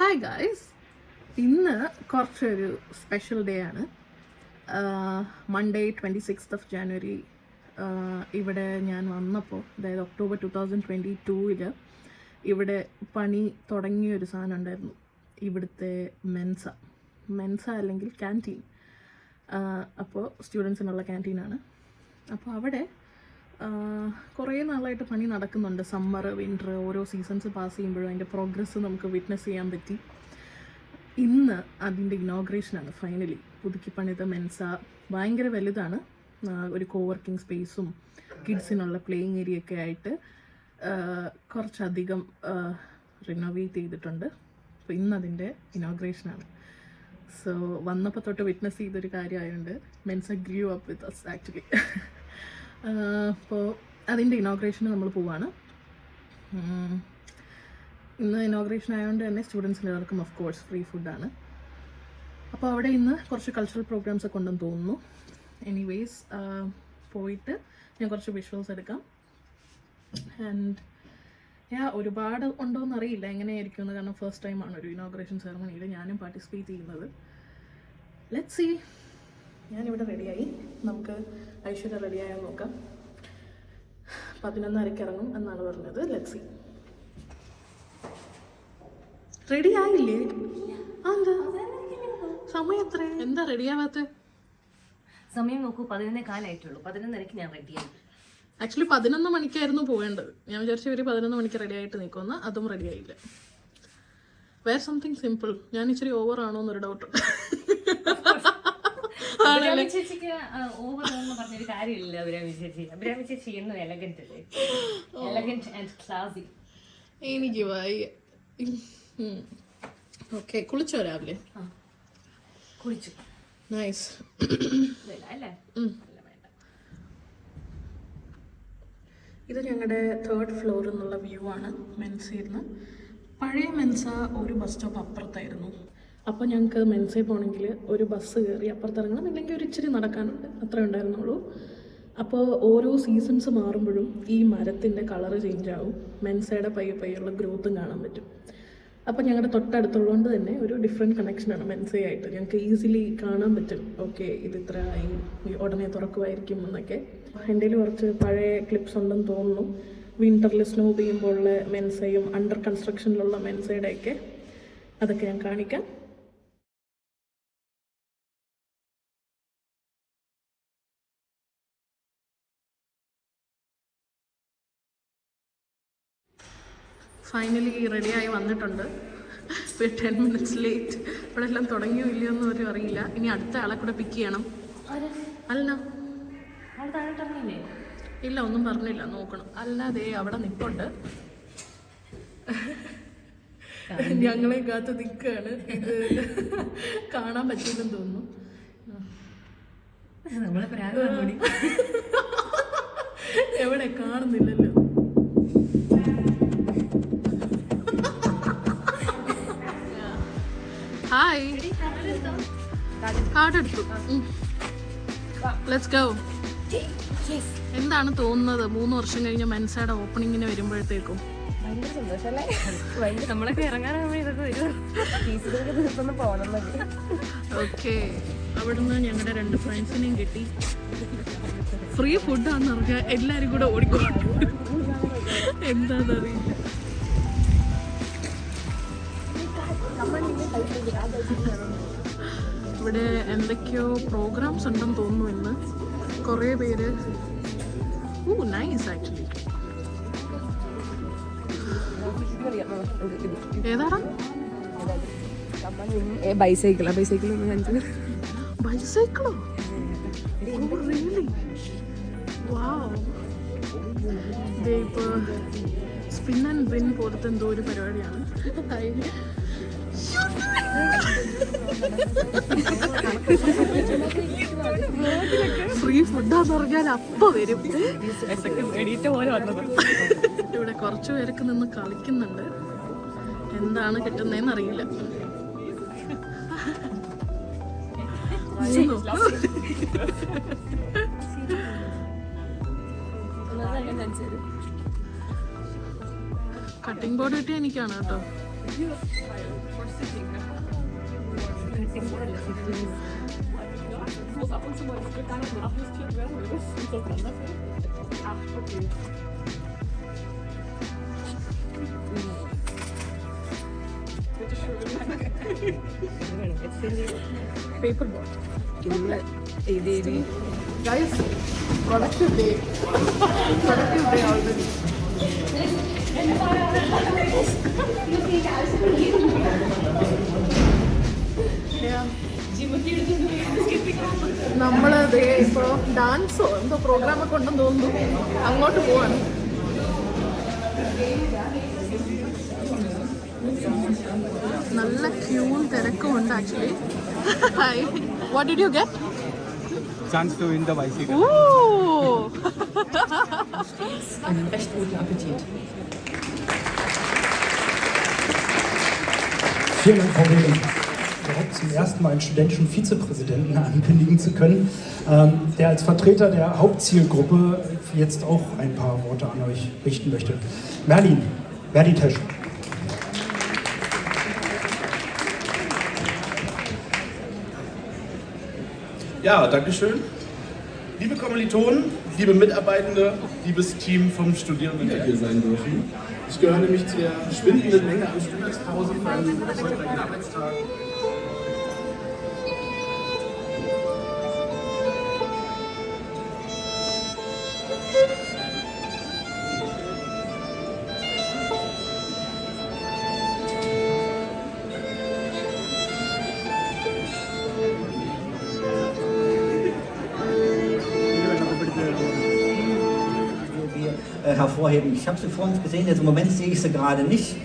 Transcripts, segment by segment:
Hi guys, ഇന്ന് കുറച്ചൊരു special day ആണ്. മൺഡേ 26th January ഇവിടെ ഞാൻ വന്നപ്പോൾ, അതായത് October 2022 ഇവിടെ പണി തുടങ്ങിയൊരു സാധനം ഉണ്ടായിരുന്നു. ഇവിടുത്തെ മെൻസ അല്ലെങ്കിൽ ക്യാൻറ്റീൻ. അപ്പോൾ സ്റ്റുഡൻസിനുള്ള ക്യാൻറ്റീനാണ്. അപ്പോൾ അവിടെ കുറേ നാളായിട്ട് പണി നടക്കുന്നുണ്ട്. സമ്മർ, വിൻ്റർ, ഓരോ സീസൺസ് പാസ് ചെയ്യുമ്പോഴും അതിൻ്റെ പ്രോഗ്രസ് നമുക്ക് വിറ്റ്നസ് ചെയ്യാൻ പറ്റി. ഇന്ന് അതിൻ്റെ ഇനോഗ്രേഷനാണ്. ഫൈനലി പുതുക്കി പണിത മെൻസ ഭയങ്കര വലുതാണ്. ഒരു കോവർക്കിംഗ് സ്പേസും കിഡ്സിനുള്ള പ്ലേയിങ് ഏരിയ ഒക്കെ ആയിട്ട് കുറച്ചധികം റിനോവേറ്റ് ചെയ്തിട്ടുണ്ട്. അപ്പോൾ ഇന്നതിൻ്റെ ഇനോഗ്രേഷനാണ്. സോ വന്നപ്പോൾ തൊട്ട് വിറ്റ്നസ് ചെയ്തൊരു കാര്യമായതുകൊണ്ട് Mensa grew up with us actually. അപ്പോൾ അതിൻ്റെ ഇനോഗ്രേഷന് നമ്മൾ പോവാണ്. ഇന്ന് ഇനോഗ്രേഷൻ ആയതുകൊണ്ട് തന്നെ സ്റ്റുഡൻസിന് എല്ലാവർക്കും ഓഫ് കോഴ്സ് ഫ്രീ ഫുഡാണ്. അപ്പോൾ അവിടെ ഇന്ന് കുറച്ച് കൾച്ചറൽ പ്രോഗ്രാംസ് ഒക്കെ ഉണ്ടെന്ന് തോന്നുന്നു. എനിവേസ് പോയിട്ട് ഞാൻ കുറച്ച് വിഷ്വൽസ് എടുക്കാം. ആൻഡ് ഒരുപാട് ഉണ്ടോയെന്ന് അറിയില്ല എങ്ങനെയായിരിക്കും എന്ന്, കാരണം ഫസ്റ്റ് ടൈമാണ് ഒരു ഇനോഗ്രേഷൻ സെറമണിയിൽ ഞാനും പാർട്ടിസിപ്പേറ്റ് ചെയ്യുന്നത്. Let's see. ഞാനിവിടെ റെഡിയായി. നമുക്ക് ഐശ്വര്യ റെഡിയായാൽ നോക്കാം. 11:30 ഇറങ്ങും എന്നാണ് പറഞ്ഞത്. Let's see. റെഡി ആയില്ലേ? എന്താ സമയം എത്ര? എന്താ റെഡിയാവാത്ത? സമയം നോക്കൂ, 11:15 11:30 ഞാൻ റെഡിയായി. ആക്ച്വലി 11 മണിക്കായിരുന്നു പോകേണ്ടത്. ഞാൻ വിചാരിച്ചു ഇവർ 11 മണിക്ക് റെഡി ആയിട്ട് നിൽക്കുമെന്ന്. അതും റെഡി ആയില്ല. വേറെ സംതിങ് സിമ്പിൾ. ഞാൻ ഇച്ചിരി ഓവർ ആണോ എന്നൊരു ഡൗട്ടുണ്ട്. ചേച്ചിക്ക് ഓവർ എന്ന് പറഞ്ഞൊരു കാര്യമില്ല. അഭിരാമി ചേച്ചി എന്നും എലഗന്റ് അല്ലേ, എലഗന്റ് ആൻഡ് ക്ലാസി. എനിക്ക് വയ്യ. ഓക്കെ, കുളിച്ചോ രാവിലെ? കുളിച്ചു. നൈസ് അല്ലേ? ഇത് ഞങ്ങളുടെ 3rd ഫ്ലോർ എന്നുള്ള വ്യൂ ആണ് മെൻസയിൽ നിന്ന്. പഴയ മെൻസ ഒരു ബസ് സ്റ്റോപ്പ് അപ്പുറത്തായിരുന്നു. അപ്പോൾ ഞങ്ങൾക്ക് മെൻസയിൽ പോകണമെങ്കിൽ ഒരു ബസ് കയറി അപ്പുറത്തിറങ്ങണം, ഇല്ലെങ്കിൽ ഒരു ഇച്ചിരി നടക്കാനുണ്ട്. അത്ര ഉണ്ടായിരുന്നുള്ളൂ. അപ്പോൾ ഓരോ സീസൺസ് മാറുമ്പോഴും ഈ മരത്തിൻ്റെ കളറ് ചേഞ്ച് ആവും. മെൻസയുടെ പയ്യുള്ള ഗ്രോത്തും കാണാൻ പറ്റും. അപ്പോൾ ഞങ്ങളുടെ തൊട്ടടുത്തുള്ളതുകൊണ്ട് തന്നെ ഒരു ഡിഫറെൻറ്റ് കണക്ഷനാണ് മെൻസയായിട്ട്. ഞങ്ങൾക്ക് ഈസിലി കാണാൻ പറ്റും. ഓക്കെ, ഇത് ഇത്ര ആയി, ഉടനെ തുറക്കുമായിരിക്കും എന്നൊക്കെ. എൻ്റെ കയ്യിൽ കുറച്ച് പഴയ ക്ലിപ്സ് ഉണ്ടെന്ന് തോന്നുന്നു. വിൻ്ററിൽ സ്നോ പെയ്യുമ്പോഴുള്ള മെൻസയും അണ്ടർ കൺസ്ട്രക്ഷനിലുള്ള മെൻസയുടെയൊക്കെ അതൊക്കെ ഞാൻ കാണിക്കാം. ഫൈനലി റെഡിയായി വന്നിട്ടുണ്ട്. 10 minutes ലേറ്റ്. ഇവിടെ എല്ലാം തുടങ്ങിയോ ഇല്ലയോ എന്ന് ഒരു അറിയില്ല. ഇനി അടുത്ത ആളെ കൂടെ പിക്ക് ചെയ്യണം. അല്ല ഇല്ല, ഒന്നും പറഞ്ഞില്ല, നോക്കണം. അല്ലാതെ അവിടെ നിൽപ്പുണ്ട്. ഞങ്ങളെ കാത്ത് നിൽക്കുകയാണ്. ഇത് കാണാൻ പറ്റില്ലെന്ന് തോന്നുന്നു. എവിടെ കാണുന്നില്ലല്ലോ. ഹായ്, കാർഡ് എടുത്തു. Let's go. എന്താണ് തോന്നുന്നത് 3 വർഷം കഴിഞ്ഞ മെൻസയുടെ ഓപ്പണിങ്ങിന് വരുമ്പോഴത്തേക്കും? ഭയങ്കര സന്തോഷല്ലേ? നമ്മളൊക്കെ ഇറങ്ങാനാകുമ്പോൾ ഇതൊക്കെ വരും. ഓക്കെ, അവിടുന്ന് ഞങ്ങളുടെ 2 ഫ്രണ്ട്സിനെയും കിട്ടി. ഫ്രീ ഫുഡാന്ന് പറഞ്ഞാൽ എല്ലാവരും കൂടെ ഓടിക്കോ. എന്താണെന്നറിയില്ല. ഇവിടെ എന്തൊക്കെയോ പ്രോഗ്രാംസ് ഉണ്ടെന്ന് തോന്നുന്നു ഇന്ന്. കുറേ പേര്. Nice actually. ഏതാടാ? ബൈസൈക്കിളോ? ഇപ്പോൾ സ്പിൻ ആൻഡ് വിൻ പോലത്തെ എന്തോ ഒരു പരിപാടിയാണ്. ഫ്രീ ഫുഡാന്ന് പറഞ്ഞാൽ അപ്പൊ വരും. ഇവിടെ കുറച്ചു പേരൊക്കെ നിന്ന് കളിക്കുന്നുണ്ട്. എന്താണ് കിട്ടുന്നതെന്ന് അറിയില്ല. കട്ടിംഗ് ബോർഡ് കിട്ടിയ എനിക്കാണ് കേട്ടോ. Muss ab und zu mal das Glück nachjustiert werden, oder was ist das anders? Ach, okay. Bitte schön. Paperboard. Guys, productive day. Productive day already. Yeah. നമ്മളത് ഇപ്പോൾ ഡാൻസോ എന്തോ പ്രോഗ്രാമൊക്കെ ഉണ്ടെന്ന് തോന്നുന്നു, അങ്ങോട്ട് പോവാണ്. നല്ല ക്യൂവും തിരക്കും ഉണ്ട് actually. What did you get? Chance to win the bicycle. Ooh. Einen recht guten Appetit. Vielen Dank, Frau Rehling. Überhaupt zum ersten Mal einen studentischen Vizepräsidenten ankündigen zu können, der als Vertreter der Hauptzielgruppe jetzt auch ein paar Worte an euch richten möchte. Merlin, Berditesch. Ja, danke schön. Liebe Kommilitonen, liebe Mitarbeitende, liebes Team vom Studierenden, die hier sein dürfen. Ich gehöre nämlich zu der schwindenden Menge an Studierspause für einen erfolgreichen Arbeitstag. Hervorheben. Ich habe sie vor uns gesehen, jetzt im Moment sehe ich sie gerade nicht.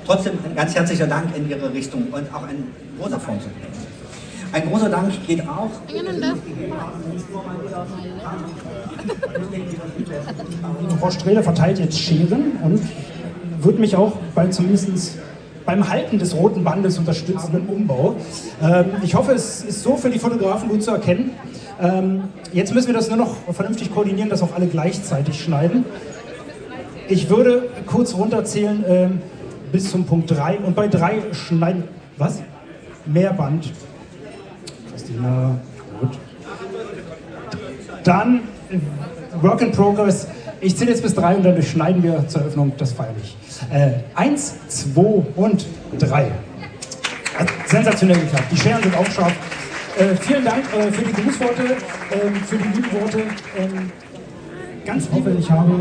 Trotzdem ein ganz herzlicher Dank in Ihre Richtung und auch ein großer Fonds. Ein großer Dank geht auch. Frau Strehle verteilt jetzt Scheren und wird mich auch beim Halten des roten Bandes unterstützen im Umbau. Ich hoffe, es ist so für die Fotografen gut zu erkennen. Jetzt müssen wir das nur noch vernünftig koordinieren, dass auch alle gleichzeitig schneiden. Ich würde kurz runterzählen bis zum Punkt 3 und bei 3 schneiden... Was? Mehr Band. Christina, gut. Dann Work in Progress. Ich zähle jetzt bis 3 und dann durchschneiden wir zur Eröffnung das feierlich. 1, 2 und 3. Sensationell geklappt. Die Scheren sind auch scharf. Vielen Dank für die Grußworte, für die lieben Worte. Ganz hoffe, ich habe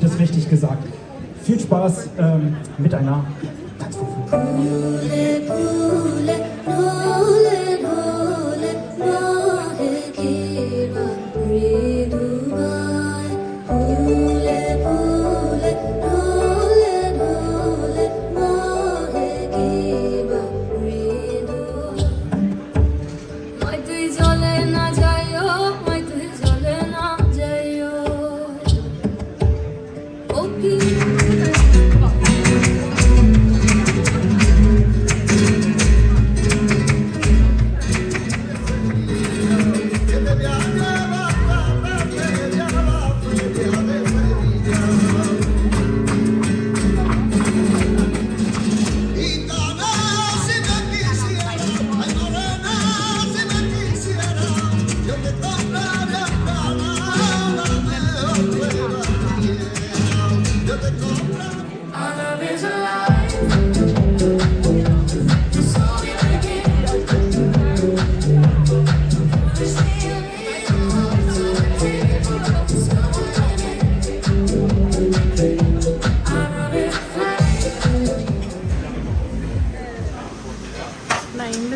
das richtig gesagt. Viel Spaß mit einer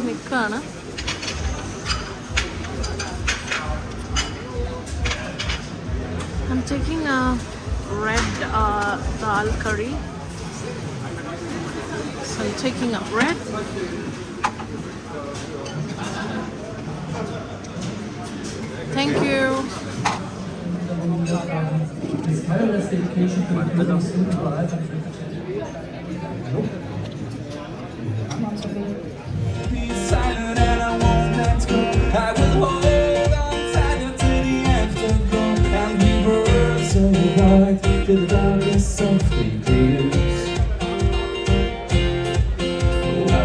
നിൽക്കുകയാണ്. I'm taking a red dal curry. So I'm taking a red. Thank you. To the darkness of the years.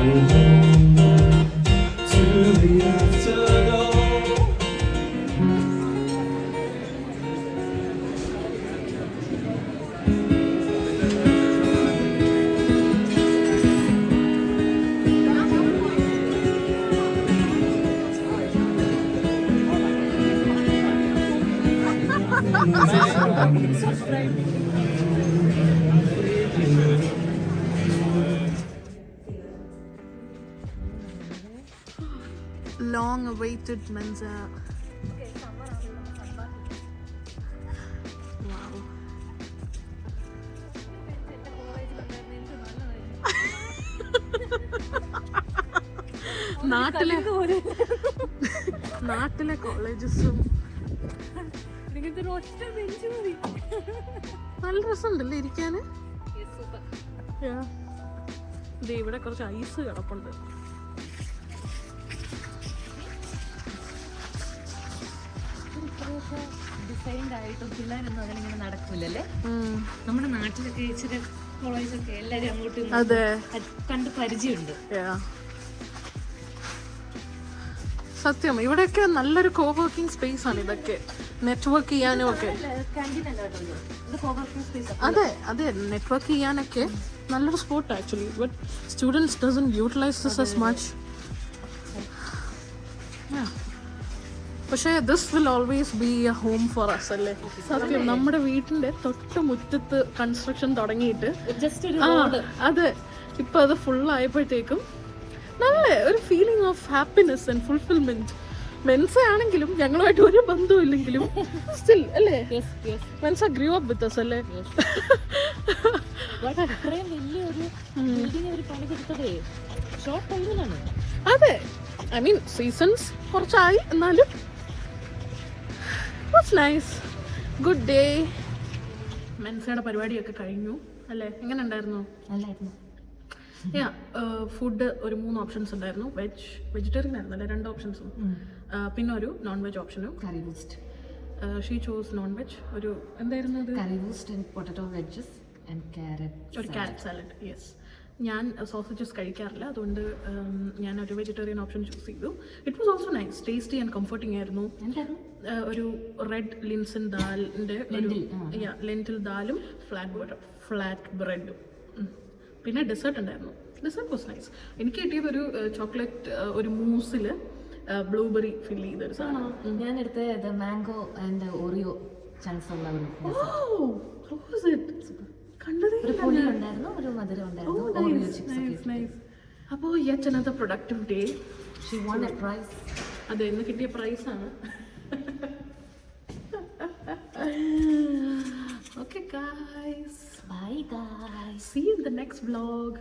to the afterglow. Long awaited Mensa. Wow. നാട്ടിലെ കോളേജസും നല്ല രസമുണ്ടല്ലേ ഇരിക്കാന്. ദേ ഇവിടെ കുറച്ച് ice കിടപ്പുണ്ട്. Designed ആയിട്ടും പിള്ളേരൊന്നും അതിലിങ്ങനെ നടക്കൂലല്ലേ. നമ്മുടെ നാട്ടിലൊക്കെ ഇച്ചിരി കോളേജൊക്കെ എല്ലാരും അങ്ങോട്ടും അതെ കണ്ട് പരിചയമുണ്ട്. സത്യം ഇവിടെയൊക്കെ നല്ലൊരു കോവർക്കിംഗ് സ്പേസ് ആണ് ഇതൊക്കെ, നെറ്റ്വർക്ക് ചെയ്യാനും ഒക്കെ. അതെ അതെ നെറ്റ്വർക്ക് ചെയ്യാനൊക്കെ നല്ലൊരു spot actually. But students doesn't utilise this as much. പക്ഷേ this will always be a home for us അല്ലേ. സത്യം നമ്മുടെ വീട്ടിന്റെ തൊട്ട് മുറ്റത്ത് കൺസ്ട്രക്ഷൻ തുടങ്ങിയിട്ട് അതെ ഇപ്പൊ അത് ഫുൾ ആയപ്പോഴത്തേക്കും നല്ല ഒരു feeling of happiness and fulfilment. Mensa ആണെങ്കിലും ഞങ്ങളുമായിട്ട് ഒരു ബന്ധവും ഇല്ലെങ്കിലും സ്റ്റിൽ അല്ലേ Mensa grew up with us അല്ലേ. അതെ ഐ മീൻ സീസൺസ് കുറച്ചായി എന്നാലും വാട്ട്സ് നൈസ്. Good day. മെൻസയുടെ പരിപാടിയൊക്കെ കഴിഞ്ഞു അല്ലേ. എങ്ങനെ ഉണ്ടായിരുന്നു? നല്ലായിരുന്നു. ഫുഡ് ഒരു 3 ഓപ്ഷൻസ് ഉണ്ടായിരുന്നു. വെജിറ്റേറിയൻ ആയിരുന്നു അല്ലേ 2 ഓപ്ഷൻസും. പിന്നെ ഒരു നോൺ വെജ് ഓപ്ഷനും. Curry roast. She chose non veg. ഒരു എന്തായിരുന്നു അത്? Curry roast and potato veggies and carrot. ഒരു ക്യാരറ്റ് സാലഡ്. യെസ്. ഞാൻ സോസേജസ് കഴിക്കാറില്ല, അതുകൊണ്ട് ഞാൻ ഒരു വെജിറ്റേറിയൻ ഓപ്ഷൻ ചൂസ് ചെയ്തു. It was also nice, tasty and comforting ആയിരുന്നു. ഒരു റെഡ് ലിൻസൺ ദാലിൻ്റെ ലെൻറ്റിൽ ദാലും ഫ്ലാറ്റ് ബ്രെഡും. പിന്നെ ഡെസേർട്ട് ഉണ്ടായിരുന്നു. Dessert was nice. എനിക്ക് കിട്ടിയത് ഒരു ചോക്ലേറ്റ് ഒരു മൂസിൽ ബ്ലൂബെറി ഫിൽ ചെയ്തൊരു സാധനം. ഞാൻ എടുത്തത് മാംഗോ ആൻഡ് ഓറിയോ ചങ്ക്സ് ഉള്ള ഒരു പുളി ഉണ്ടായിരുന്നു, ഒരു മധുരം ഉണ്ടായിരുന്നു. അപ്പോൾ yet another productive day. She won a prize. അതെ ഇന്ന് കിട്ടിയ പ്രൈസാണ്. Okay guys, bye guys, see you in the next vlog.